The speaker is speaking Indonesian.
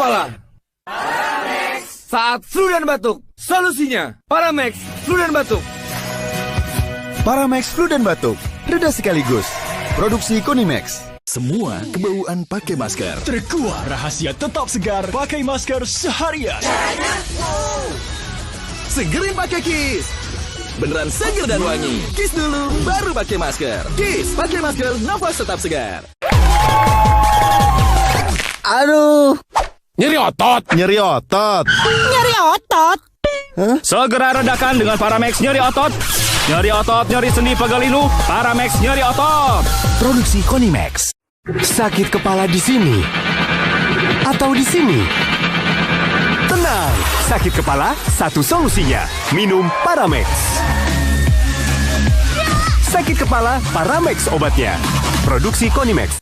kepala. Saat flu dan batuk, solusinya Paramex flu dan batuk. Paramex flu dan batuk, reda sekaligus. Produksi Konimex. Semua kebauan pakai masker. Terkuat rahasia tetap segar pakai masker seharian. Segerin pakai Kiss. Beneran seger dan wangi. Kiss dulu, baru pakai masker. Kiss, pakai masker, nafas tetap segar. Aduh, Nyeri otot. nyeri otot. Nyeri otot. Segera redakan dengan Paramex nyeri otot. Nyeri otot, nyeri sendi, pegal linu. Paramex nyeri otot. Produksi Konimex. Sakit kepala di sini atau di sini? Tenang, sakit kepala satu solusinya. Minum Paramex. Sakit kepala, Paramex obatnya. Produksi Konimex.